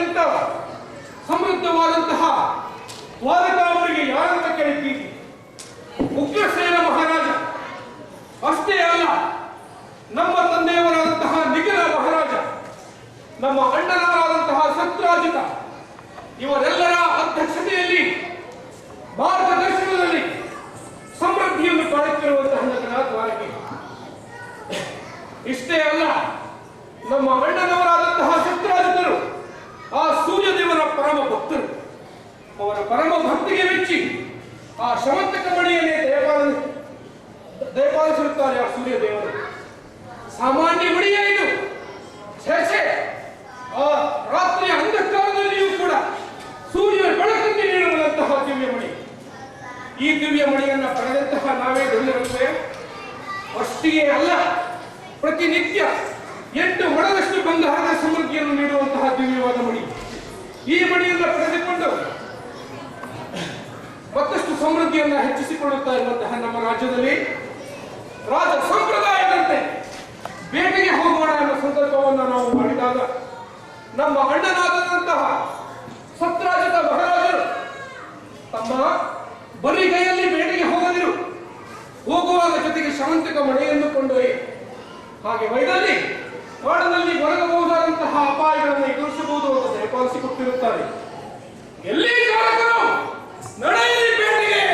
ಅತ್ಯಂತ ಸಮೃದ್ಧವಾದಂತಹ ದ್ವಾರಕಾವರಿಗೆ ಯಾರಂತ ಕೇಳಿದ್ದೀರಿ? ಉಗ್ರಸೇನ ಮಹಾರಾಜ. ಅಷ್ಟೇ ಅಲ್ಲ, ನಮ್ಮ ತಂದೆಯವರಾದಂತಹ ನಿಖಿಲ ಮಹಾರಾಜ, ನಮ್ಮ ಅಣ್ಣನವರಾದಂತಹ ಸತ್ರಾಜಿತ, ಇವರೆಲ್ಲರ ಅಧ್ಯಕ್ಷತೆಯಲ್ಲಿ ಮಾರ್ಗದರ್ಶನದಲ್ಲಿ ಸಮೃದ್ಧಿಯನ್ನು ಕಾಣುತ್ತಿರುವಂತಹ ನಗರ ದ್ವಾರಕೆ. ಇಷ್ಟೇ ಅಲ್ಲ, ನಮ್ಮ ಅಣ್ಣನವರಾದಂತಹ ಸತ್ರಾಜಿತರು ಆ ಸೂರ್ಯದೇವರ ಪರಮ ಭಕ್ತರು. ಅವರ ಪರಮ ಭಕ್ತಿಗೆ ಮೆಚ್ಚಿ ಆ ಶಮಂತಕ ಮಣಿಯನ್ನೇ ದಯಪಾಲಿಸಿರುತ್ತಾರೆ ಆ ಸೂರ್ಯದೇವರು. ಸಾಮಾನ್ಯ ಮಣಿಯೇ ಇದು. ಛೇ, ಆ ರಾತ್ರಿಯ ಅಂಧಕಾರದಲ್ಲಿಯೂ ಕೂಡ ಸೂರ್ಯ ಬೆಳಕನ್ನು ನೀಡುವಂತಹ ದಿವ್ಯ ಮಣಿ. ಈ ದಿವ್ಯ ಮಣಿಯನ್ನು ಪಡೆದಂತಹ ನಾವೇ ಧನ್ಯರುತ್ತೇವೆ. ಅಷ್ಟೇ ಅಲ್ಲ, ಪ್ರತಿನಿತ್ಯ 8 ಮೊಳದಷ್ಟು ಬಂಗಾರದ ಸಮೃದ್ಧಿಯನ್ನು ನೀಡುವಂತಹ ದಿವ್ಯವಾದ ಮಣಿ. ಈ ಮಣಿಯನ್ನು ಪಡೆದುಕೊಂಡು ಮತ್ತಷ್ಟು ಸಮೃದ್ಧಿಯನ್ನು ಹೆಚ್ಚಿಸಿಕೊಳ್ಳುತ್ತಾ ಇರುವಂತಹ ನಮ್ಮ ರಾಜ್ಯದಲ್ಲಿ ರಾಜ ಸಂಪ್ರದಾಯದಂತೆ ಬೇಟೆಗೆ ಹೋಗೋಣ ಎಂಬ ಸಂಕಲ್ಪವನ್ನು ನಾವು ಮಾಡಿದಾಗ ನಮ್ಮ ಅಣ್ಣನಾದಂತಹ ಸತ್ರಾಜಿತ ಮಹಾರಾಜರು ತಮ್ಮ ಬರಿಗೈಯಲ್ಲಿ ಬೇಟೆಗೆ ಹೋಗದಿರು, ಹೋಗುವಾಗ ಜೊತೆಗೆ ಶಮಂತಕ ಮಣೆಯನ್ನು ಕೊಂಡೊಯ್ಯಿ, ಹಾಗೆ ವೈದಲ್ಲಿ ಕಾಡಿನಲ್ಲಿ ಒಳಗಬಹುದಾದಂತಹ ಅಪಾಯಗಳನ್ನು ಎದುರಿಸಬಹುದು ಅಂತ ದಯಪಾಲಿಸಿಕೊಟ್ಟಿರುತ್ತಾರೆ. ಎಲ್ಲಿ ಕಾರಕರು ನಡೆಯಲಿ ಬೇಟೆಗೆ.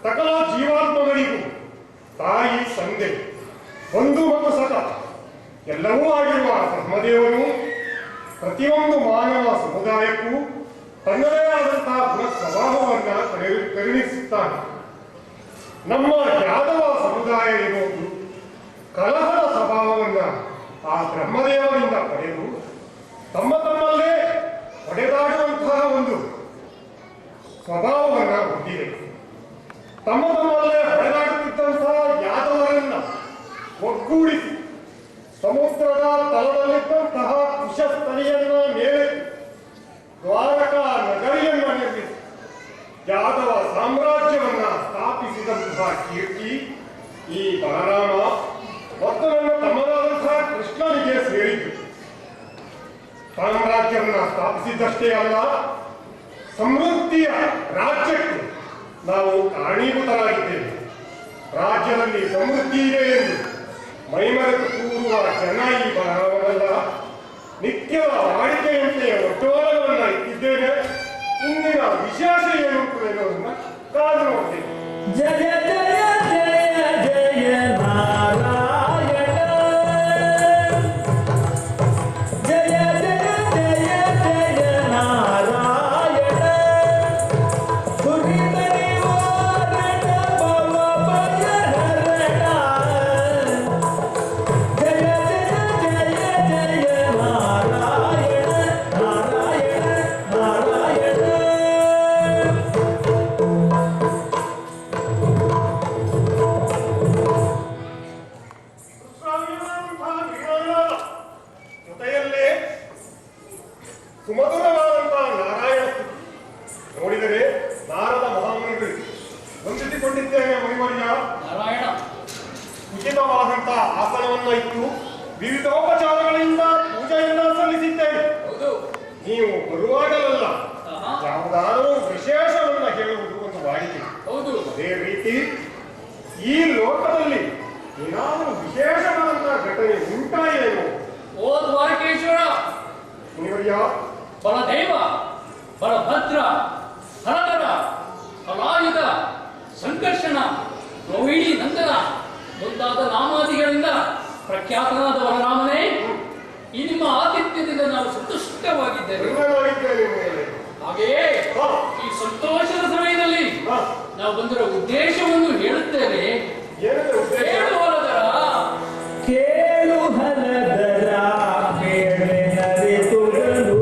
ಸಕಲ ಜೀವಾತ್ಮಗಳಿಗೂ ತಾಯಿ ತಂದೆ ಒಂದು ಮತ್ತು ಸತ ಎಲ್ಲವೂ ಆಗಿರುವ ಬ್ರಹ್ಮದೇವರು ಪ್ರತಿಯೊಂದು ಮಾನವ ಸಮುದಾಯಕ್ಕೂ ತನ್ನದೇ ಆದಂತಹ ಗುಣ ಸ್ವಭಾವವನ್ನು ಕರುಣಿಸುತ್ತಾನೆ. ನಮ್ಮ ಯಾದವ ಸಮುದಾಯ ಎನ್ನುವುದು ಕಲಹದ ಸ್ವಭಾವವನ್ನು ಆ ಬ್ರಹ್ಮದೇವರಿಂದ ಪಡೆದು ತಮ್ಮಲ್ಲೇ ಹೊಡೆದಾಡುವಂತಹ ಒಂದು ಸ್ವಭಾವವನ್ನು ಹೊಂದಿದೆ. ತಮ್ಮಲ್ಲೇ ಹೊಡೆದಾಡುತ್ತಿದ್ದಂತಹ ಯಾದವರನ್ನ ಒಗ್ಗೂಡಿಸಿ ಸಮುದ್ರದ ತಳದಲ್ಲಿದ್ದಂತಹ ಕುಶಸ್ಥಲಿಯನ್ನ ಮೇಲೆ ದ್ವಾರಕಾ ನಗರಿಯನ್ನ ನಿರ್ಮಿಸಿ ಯಾದವ ಸಾಮ್ರಾಜ್ಯವನ್ನ ಸ್ಥಾಪಿಸಿದಂತಹ ಕೀರ್ತಿ ಈ ಬಲರಾಮ ಮತ್ತು ನನ್ನ ತಮ್ಮನಾದಂತಹ ಕೃಷ್ಣನಿಗೆ ಸೇರಿದ್ದು. ಸಾಮ್ರಾಜ್ಯವನ್ನ ಸ್ಥಾಪಿಸಿದ್ದಷ್ಟೇ ಅಲ್ಲ, ಸಮೃದ್ಧಿಯ ರಾಜ್ಯಕ್ಕೆ ನಾವು ಕಾರಣೀಭೂತರಾಗಿದ್ದೇವೆ. ರಾಜ್ಯದಲ್ಲಿ ಸಮೃದ್ಧಿ ಇದೆ ಎಂದು ಮೈಮರೆತು ಕೂರುವ ಜನ ಈ ಬಲರಾಮನಲ್ಲ. ನಿತ್ಯದ ವಾಡಿಕೆಯಂತೆ ಒಟ್ಟೋಲವನ್ನು ಇಟ್ಟಿದ್ದೇನೆ. ಇಂದಿನ ವಿಶೇಷ ಏನು ಎನ್ನುವುದನ್ನು ಕಾದು ನೋಡ್ತೇವೆ. ಜಯ ಜಯ ಜಯ ಜಯ ನಾರಾಯಣ, ಜಯ ಜಯ ಜಯ ಜಯ ನಾರಾಯಣ, ದುರಿತ ನಿವಾರಣ ಭವ ಭಯಹರಣ, ಜಯ ಜಯ ಜಯ ಜಯ ನಾರಾಯಣ ನಾರಾಯಣ ನಾರಾಯಣ. ಜೊತೆಯಲ್ಲೇ ಸುಮಧುರವಾದಂತಹ ನಾರಾಯಣ ಸ್ತುತಿ ನೋಡಿದರೆ ನಾರದ ಮಹಾಮುನಿಗಳು ವಂದಿಸಿಕೊಂಡಿದ್ದೇನೆ. ಮಣಿಮಣಿಯ ನಾರಾಯಣ ಉಚಿತವಾದಂತಹ ಆಸನವನ್ನ ಇಟ್ಟು ವಿವಿಧೋಪಚಾರಗಳಿಂದ ಪೂಜೆಯನ್ನ ಸಲ್ಲಿಸಿದ್ದೇನೆ. ಹೌದು. ನೀವು ಬರುವಾಗಲಲ್ಲ ಆಹಾ. ಯಾವುದಾದರೂ ವಿಶೇಷವನ್ನ ಹೇಳುವುದು ಒಂದು ವಾಡಿಕೆ. ಹೌದು. ಅದೇ ರೀತಿ ಈ ಲೋಕದಲ್ಲಿ ಏನಾದರೂ ವಿಶೇಷವಾದಂತಹ ಘಟನೆ ಉಂಟಾಯೇನು? ಓ ದ್ವಾರಕೇಶ್ವರ, ಮುನಿವರ್ಯ, ಬಲದೇವ, ಬಲಭದ್ರ, ಹರಧರ, ಕಲಾಯುಧ, ಸಂಕರ್ಷಣ, ರೋಹಿಣಿ ನಂದನ ಮುಂತಾದ ನಾಮಾದಿಗಳಿಂದ ಪ್ರಖ್ಯಾತನಾದ ಬಲರಾಮನೇ, ಈ ನಿಮ್ಮ ಆತಿಥ್ಯದಿಂದ ನಾವು ಸಂತುಷ್ಟವಾಗಿದ್ದೇವೆ. ಧನ್ಯನಾಗಿದ್ದೇನೆ ಮುನಿವರ್ಯ. ಹಾಗೆಯೇ ಹಾ. ಈ ಸಂತೋಷದ ಸಮಯದಲ್ಲಿ ಹಾ. ನಾವು ಬಂದಿರೋ ಉದ್ದೇಶವನ್ನು ಹೇಳುತ್ತೇವೆ. ಏನಿದೆ ಉದ್ದೇಶ? ಹೇಳು ಹರಧರ. ಕೇಳು ಹಲದರ ಬೇಳೆ ನರಿತುಗಳು,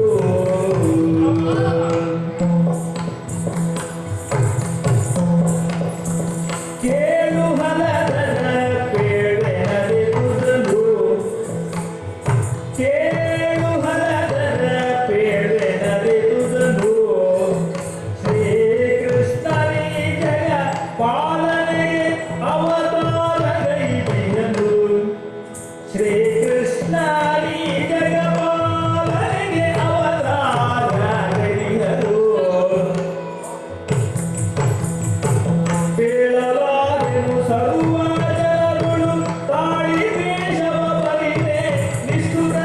ಕೇಳು ಹಲದರ ಬೇಳೆ ನರಿತುಗಳು, ಕೇಳು ಹಲದರ ಬೇಳೆ ನರಿತುಗಳು, ಶ್ರೀಕೃಷ್ಣನೇ ಜಯ ಪಾಲನೆ ಅವತಾರಗೈದಿಯನು, ಶ್ರೀಕೃಷ್ಣ ಜಗಪಾಲನೆಗೆ ಅವತಾರಗೈದಿಯನು. ಕೇಳಲಾರೆನು ಸರ್ವ ಜನಗಳು ತಾಳಿ ವೇಷವ ಬರಿದೆ ನಿಷ್ಠುರ,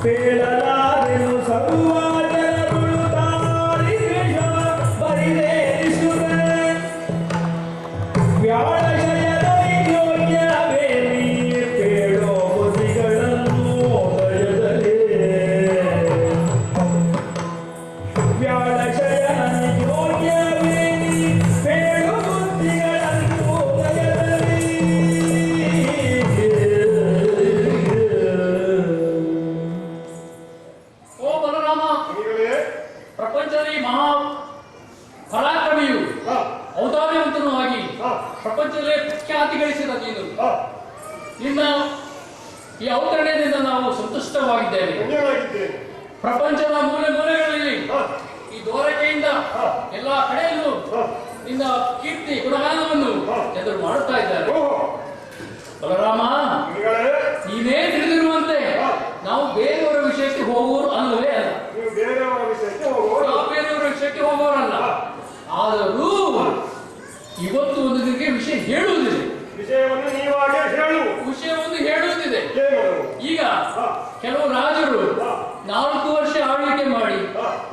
ಕೇಳಲಾರೆನು ಸರ್ವ ಜನಗಳು ತಾಳಿ ವೇಷವ ಬರಿದೆ ನಿಷ್ಠುರ, ವ್ಯಾಳಶಯದಲ್ಲಿ ಯೋಗ್ಯವೇ ನೀ ಕೇಳೋ ಬುದ್ಧಿಗಳನ್ನು ದಯದಲ್ಲಿ, ವ್ಯಾಳಶಯನ ಯೋಗ್ಯವೇ ನೀ ಕೇಳೋ ಬುದ್ಧಿಗಳನ್ನು ದಯದಲ್ಲಿ. ಓ ಬಲರಾಮ, ಮುನಿಗಳೇ, ಪ್ರಪಂಚದಲ್ಲಿ ಮಹಾ ಪರಾಕ್ರಮಿಯು ಹಾ, ಔದಾರ್ಯವಂತನೂ ಆಗಿ ಹಾ, ಪ್ರಪಂಚದಲ್ಲೇ ಪ್ರಖ್ಯಾತಿ ಗಳಿಸಿದ ನೀನು. ಹಾ, ನಿನ್ನ ಈ ಔತರಣದಿಂದ ನಾವು ಸಂತುಷ್ಟವಾಗಿದ್ದೇವೆ. ಧನ್ಯನಾಗಿದ್ದೇನೆ. ಪ್ರಪಂಚದ ಮೂಲೆ ಮೂಲೆಗಳಲ್ಲಿ ಹಾ, ಈ ದೋರಕೆಯಿಂದ ಎಲ್ಲಾ ಕಡೆಯಲ್ಲೂ ನಿನ್ನ ಕೀರ್ತಿ ಗುಣಗಾನವನ್ನು ಎದುರು ಮಾಡುತ್ತಾ ಇದ್ದಾರೆ. ಓಹೋ ಬಲರಾಮ, ಗುರುಗಳೇ, ನೀನೇ ತಿಳಿದಿರುವಂತೆ ನಾವು ಬೇರೆಯವರ ವಿಷಯಕ್ಕೆ ಹೋಗುವರು ಅಲ್ಲವೇ ಅಲ್ಲ. ನೀವು ಬೇರೆಯವರ ವಿಷಯಕ್ಕೆ ಹೋಗುವ ನಾವು ಬೇರೆಯವರ ವಿಷಯಕ್ಕೆ ಹೋಗುವವರಲ್ಲ. ಆದರೂ ಇವತ್ತು ಒಂದು ನಿಮಗೆ ವಿಷಯ ಹೇಳುವುದಿದೆ. ವಿಷಯವನ್ನು ನೀವಾಗೆ ಹೇಳು. ವಿಷಯವನ್ನು ಹೇಳುವುದಿದೆ. ಏನು? ಈಗ ಕೆಲವು ರಾಜರು 4 ವರ್ಷ ಆಳ್ವಿಕೆ ಮಾಡಿ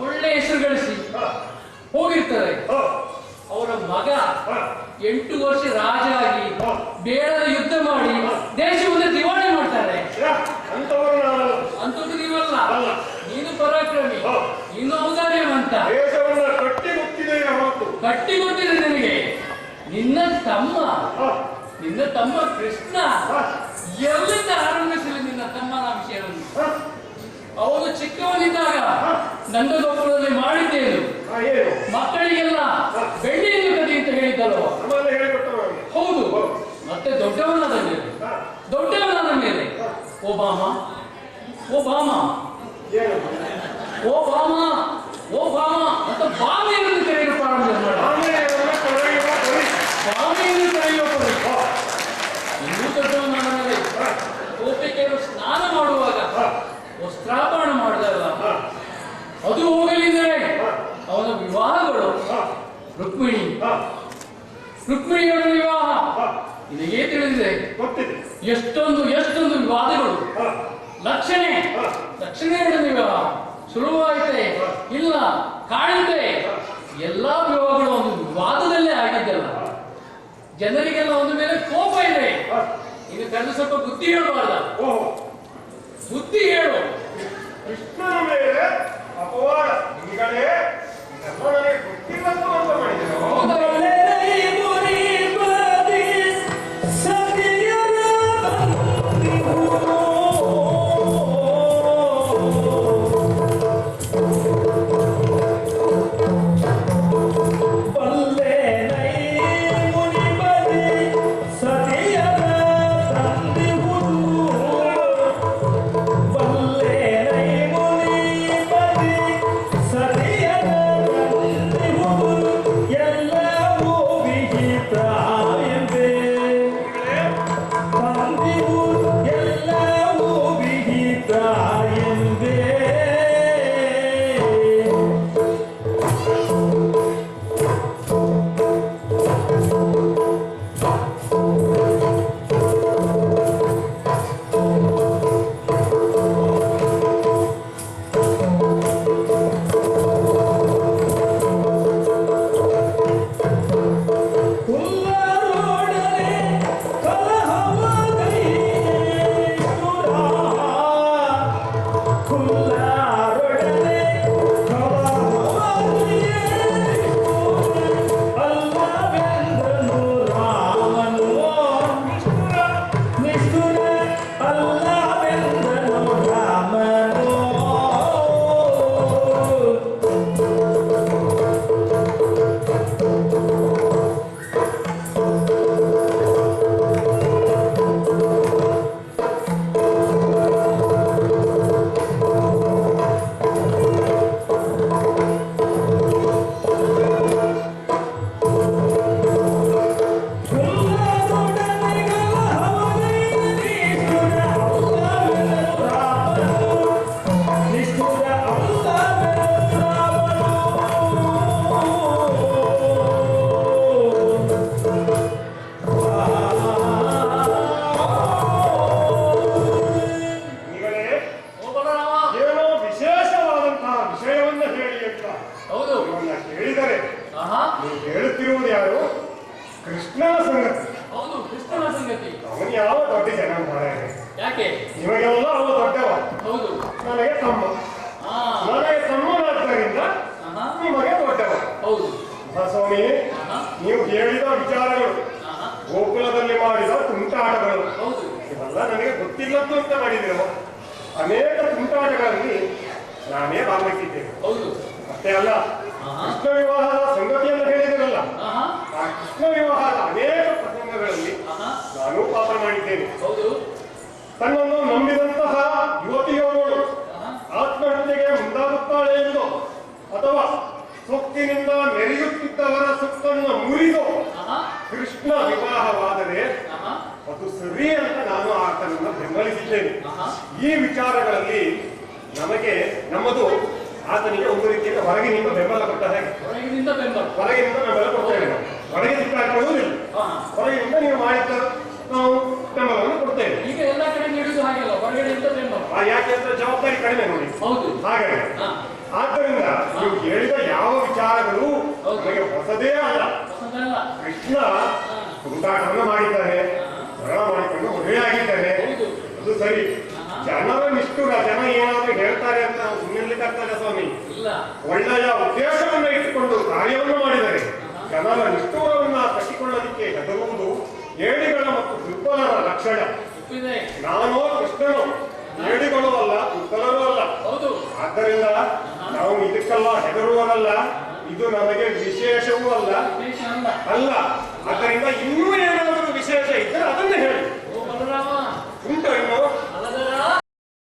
ಒಳ್ಳೆ ಹೆಸರು ಗಳಿಸಿ ಹೋಗಿರ್ತಾರೆ. ಅವರ ಮಗ 8 ವರ್ಷ ರಾಜ ಆಗಿ ಬೇಡದ ಯುದ್ಧ ಮಾಡಿ ದೇಶವನ್ನು ದಿವಾಳಿ ಮಾಡ್ತಾರೆ. ಅಂತವರು ನಾನಲ್ಲ. ಅಂತದ್ದು ನೀವಲ್ಲ. ನೀನು ಪರಾಕ್ರಮಿ, ನೀನು ಔದಾರ್ಯವಂತ. ದೇಶವನ್ನ ಕಟ್ಟಿ ಗೊತ್ತಿದೆಯೇ ಹೊರತು ಗಟ್ಟಿ ಗೊತ್ತಿದೆ ನಿನಗೆ. ನಿನ್ನ ತಮ್ಮ ಕೃಷ್ಣ ಎಲ್ಲಿಂದ ಆರಂಭಿಸಲಿ ನಿನ್ನ ತಮ್ಮನ ವಿಷಯವನ್ನು. ಅವನು ಚಿಕ್ಕವನಿದ್ದಾಗ ನಂದಗೋಪುರದಲ್ಲಿ ಮಾಡಿದ್ದೇನು, ಏನು ಮಕ್ಕಳಿಗೆಲ್ಲ ಬೆಳ್ಳಿಯನ್ನು ಕದಿ ಅಂತ ಹೇಳಿದ್ದಲ್ವ? ನಮ್ಮನ್ನ ಹೇಳಿಕೊಟ್ಟವರು. ಹೌದು. ಮತ್ತೆ ದೊಡ್ಡವನಾದ ಮೇಲೆ ಓ ಬಾಮ ಏನು? ಓ ಬಾಮ ಅಂತ ಬಾವಿಯನ್ನು ಕರೆಯಲು ಪ್ರಾರಂಭ ಮಾಡ. ಆಮೇಲೆ ಕೊನೆಯುವ ಬರೀ ಬಾವಿಯನ್ನು ಕರೆಯುವ ಇನ್ನೂ ದೊಡ್ಡವನಾದ ಮೇಲೆ ಗೋಪಿಕೆಯರು ಸ್ನಾನ ಮಾಡುವಾಗ ವಸ್ತ್ರಾಪರಣ ಮಾಡಿದಾಗ ಅದು ಹೋಗಲಿದ್ದರೆ ಅವನ ವಿವಾಹಗಳು ರುಕ್ಮಿಣಿಯವರ ವಿವಾಹ ನಿನಗೇ ತಿಳಿದಿದೆ. ಗೊತ್ತಿದೆ. ಎಷ್ಟೊಂದು ವಿವಾದಗಳು. ಲಕ್ಷಣೆಯ ವಿವಾಹ ಸುಲಭವಾಯಿತೆ ಇಲ್ಲ ಕಾಣುತ್ತೆ. ಎಲ್ಲಾ ವಿವಾಹಗಳು ಒಂದು ವಿವಾದದಲ್ಲೇ ಆಗಿದ್ದಲ್ಲ. ಜನರಿಗೆಲ್ಲ ಒಂದು ಮೇಲೆ ಕೋಪ ಇದೆ. ಇನ್ನು ಕರೆದು ಸ್ವಲ್ಪ ಬುದ್ಧಿ ಹೇಳಬಾರ್ದ? ಓಹೋ, ಬುದ್ಧಿ ಹೇಳು. ಕೃಷ್ಣನ ಮೇಲೆ ಅಪವಾದ ನಿಗಳೇ ಎಲ್ಲ ನನಗೆ ಗೊತ್ತಿಲ್ಲದ್ದು ಅಂತ ಮಾಡಿದ್ದೇನೆ. ಕೃಷ್ಣನ ಸಂಗತಿ. ಹೌದು, ಕೃಷ್ಣನ ಸಂಗತಿ. ಅವನು ಯಾವ ದೊಡ್ಡ ಜನ ಮಾರಾಯ. ಯಾಕೆ? ನಿಮಗೆಲ್ಲ ಅವ ದೊಡ್ಡವ. ಹೌದು. ನನಗೆ ತಮ್ಮ. ನನಗೆ ತಮ್ಮನಾದ್ದರಿಂದ ನಿಮಗೆ ದೊಡ್ಡವ. ಹೌದು. ಸ್ವಾಮಿ, ನೀವು ಹೇಳಿದ ವಿಚಾರಗಳು, ಗೋಕುಲದಲ್ಲಿ ಮಾಡಿದ ತುಂಟಾಟಗಳು, ಹೌದು, ಇವೆಲ್ಲ ನನಗೆ ಗೊತ್ತಿಲ್ಲದ್ದು ಅಂತ ಮಾಡಿದ್ದೇವೆ. ಅನೇಕ ತುಂಟಾಟಗಳಲ್ಲಿ ನಾನೇ ಭಾಗವಹಿಸಿದ್ದೇನೆ. ಹೌದು. ಅಷ್ಟೇ ಅಲ್ಲ, ಕೃಷ್ಣ ವಿವಾಹದ ಸಂಗತಿಯನ್ನು ಹೇಳಿದಿರಲ್ಲ, ಆ ಕೃಷ್ಣ ವಿವಾಹದ ಅನೇಕ ಪ್ರಸಂಗಗಳಲ್ಲಿ ನಾನು ಪಾತ್ರ ಮಾಡಿದ್ದೇನೆ. ಹೌದು. ತನ್ನನ್ನು ನಂಬಿದಂತಹ ಯುವತಿಯೋಳು ಆತ್ಮಹತ್ಯೆಗೆ ಮುಂದಾಗುತ್ತಾಳೆ ಎಂದು ಅಥವಾ ಸರಿ ಅಂತ ನಾನು ಆತನನ್ನು ಬೆಂಬಲಿಸಿದ್ದೇನೆ. ಆಹಾ. ಈ ವಿಚಾರಗಳಲ್ಲಿ ನಮ್ಮದು ಆತನಿಗೆ ಒಂದು ರೀತಿಯ ಹೊರಗಿನಿಂದ ಬೆಂಬಲ ಕೊಟ್ಟ ಹಾಗೆ. ಹೊರಗಿನಿಂದ ಬೆಂಬಲ. ಹೊರಗಿನಿಂದ ಬೆಂಬಲ ಕೊಡ್ತೇವೆ ನಾವು. ಹೊರಗೆ ಸಿಕ್ಕಾಕೊಳ್ಳುವುದಿಲ್ಲ. ಆಹಾ. ಹೊರಗಿನಿಂದ ನೀವು ಮಾಡಿದ್ದ ನಾವು ಬೆಂಬಲವನ್ನು ಕೊಡ್ತೇವೆ. ಈಗ ಎಲ್ಲ ಕಡೆ ನೀಡುದು ಹಾಗೆಲ್ಲ ಹೊರಗಡೆಯಿಂದ ಬೆಂಬಲ. ಯಾಕೆ ಅಂದ್ರೆ ಜವಾಬ್ದಾರಿ ಕಡಿಮೆ ನೋಡಿ. ಹೌದು. ಹಾಗಾಗಿ ಹಾ. ಆದ್ದರಿಂದ ನೀವು ಹೇಳಿದ ಯಾವ ವಿಚಾರಗಳು ಹೌದು. ನಮಗೆ ಹೊಸದೇ ಅಲ್ಲ. ಹೊಸದಲ್ಲ. ಕೃಷ್ಣ ಹುಡುಕಾಟವನ್ನು ಮಾಡಿದ್ದಾನೆ, ಮರಣ ಮಾಡಿಕೊಂಡು ಮದುವೆಯಾಗಿದ್ದಾನೆ. ಹೌದು. ಅದು ಸರಿ. ಆಹಾ. ಜನರ ನಿಷ್ಠುರ, ಜನ ಏನಾದ್ರು ಹೇಳ್ತಾರೆ ಅಂತ ನಾವು ಸುಮ್ಮನಿರ್ಲಿಕ್ಕಾಗ್ತದೆ ಸ್ವಾಮಿ. ಇಲ್ಲ. ಒಳ್ಳೆಯ ಉದ್ದೇಶವನ್ನ ಇಟ್ಟುಕೊಂಡು ಕಾರ್ಯವನ್ನು ಮಾಡಿದರೆ ಜನರ ನಿಷ್ಠುರವನ್ನ ಕಟ್ಟಿಕೊಳ್ಳಲಿಕ್ಕೆ ಹೆದರುವುದು ಏಡಿಗಳ ಮತ್ತು ದುರ್ಬಲರ ಲಕ್ಷಣ. ಒಪ್ಪಿದೆ. ನಾನೋ ಕೃಷ್ಣನೋ ಏಡಿಗಳೂ ಅಲ್ಲ, ದುರ್ಬಲರೂ ಅಲ್ಲ. ಹೌದು. ಆದ್ದರಿಂದ ನಾವು ಇದಕ್ಕೆಲ್ಲ ಹೆದರುವರಲ್ಲ. ಇದು ನಮಗೆ ವಿಶೇಷವೂ ಅಲ್ಲ ವಿಶೇಷ ಅಲ್ಲ. ಅಲ್ಲ. ಆದ್ದರಿಂದ ಇನ್ನೂ ಏನಾದರೂ ವಿಶೇಷ ಇದ್ದರೆ ಅದನ್ನೇ ಹೇಳಿ. ಓ ಬಲರಾಮ, ಉಂಟು ಇನ್ನೂ ಅಲ್ಲದರ